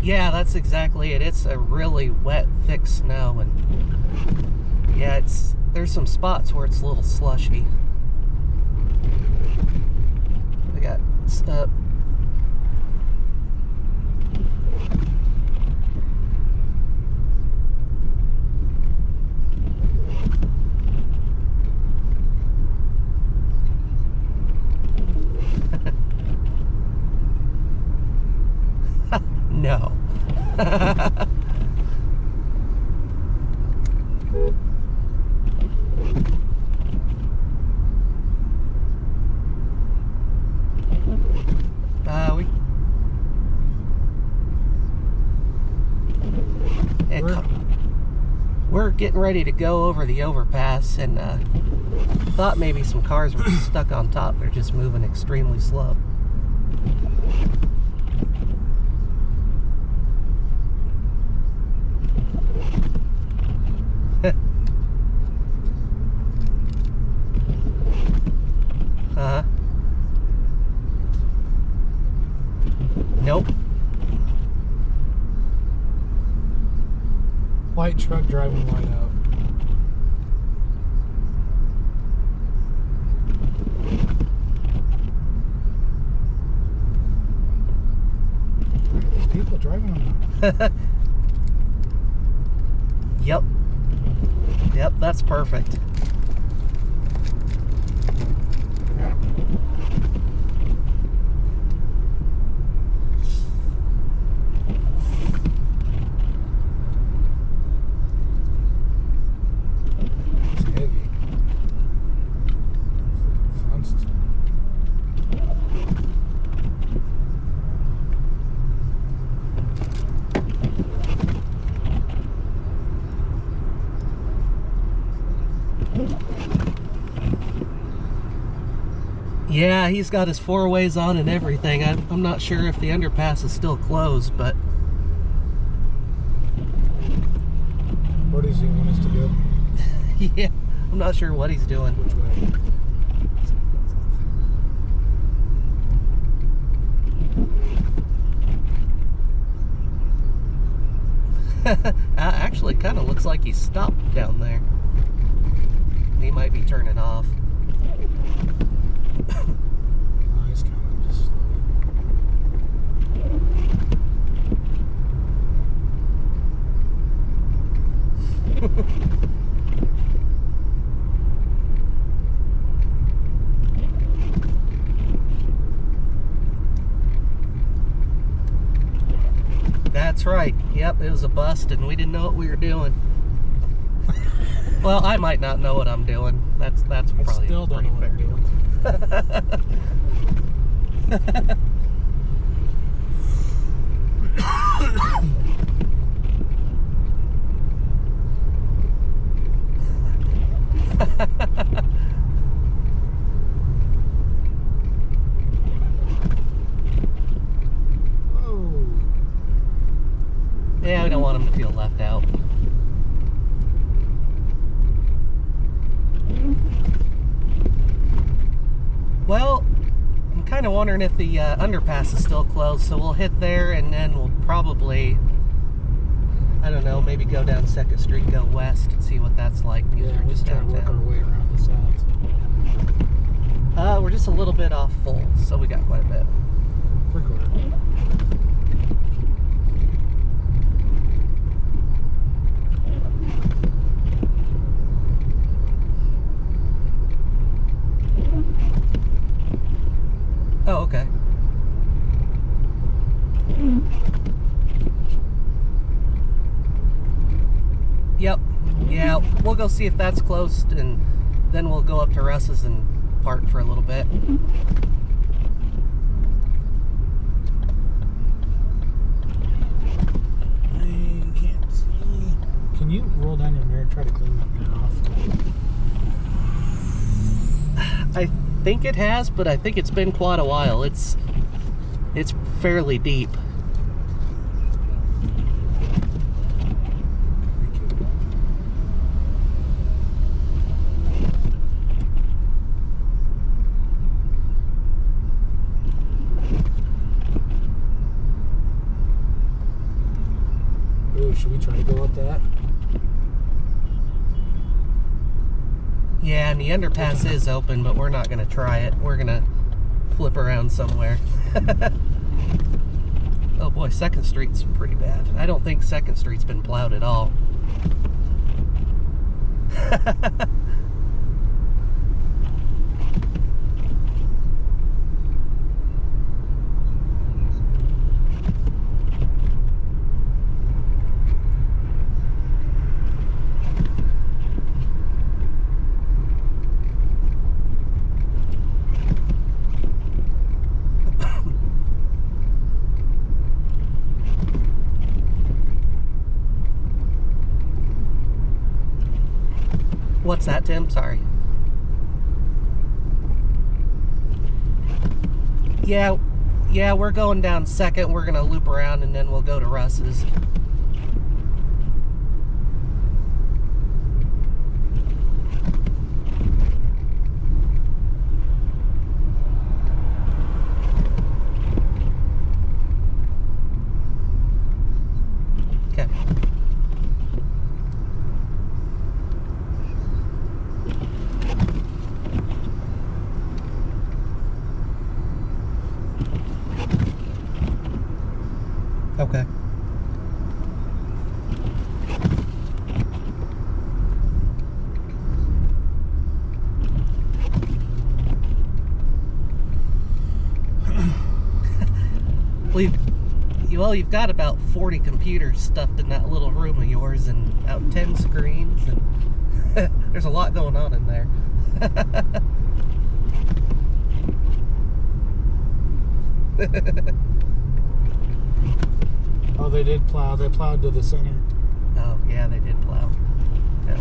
Yeah, that's exactly it. It's a really wet, thick snow, and yeah, there's some spots where it's a little slushy. We got no. We're getting ready to go over the overpass, and thought maybe some cars were stuck on top. They're just moving extremely slow. Nope. White truck driving light out. Are these people driving on them? Yep. Yep, that's perfect. Yeah, he's got his four-ways on and everything. I'm not sure if the underpass is still closed, but... Where does he want us to go? Yeah, I'm not sure what he's doing. Which way? Actually, kind of looks like he stopped down there. He might be turning off. Oh, he's coming just slowly. That's right. Yep, it was a bust, and we didn't know what we were doing. Well, I might not know what I'm doing. That's probably still don't pretty know what I'm doing. Yeah, we don't want him to feel left out. Well, I'm kind of wondering if the underpass is still closed, so we'll hit there, and then we'll probably, I don't know, maybe go down 2nd Street, go west, and see what that's like. Yeah, we'll just try to work our way around the south. We're just a little bit off full, so we got quite a bit. Recorder. Oh, okay. Yep. Yeah, we'll go see if that's closed, and then we'll go up to Russ's and park for a little bit. I can't see. Can you roll down your mirror and try to clean that mirror off? I think it has, but I think it's been quite a while. It's fairly deep. should we try to go up that? Yeah, and the underpass is open, but we're not going to try it. We're going to flip around somewhere. Oh boy, 2nd Street's pretty bad. I don't think 2nd Street's been plowed at all. What's that, Tim? Sorry. Yeah, we're going down 2nd. We're gonna loop around and then we'll go to Russ's. Okay. Okay. You've got about 40 computers stuffed in that little room of yours and about 10 screens, and there's a lot going on in there. Oh, they did plow. They plowed to the center. Oh, yeah, they did plow. Yeah.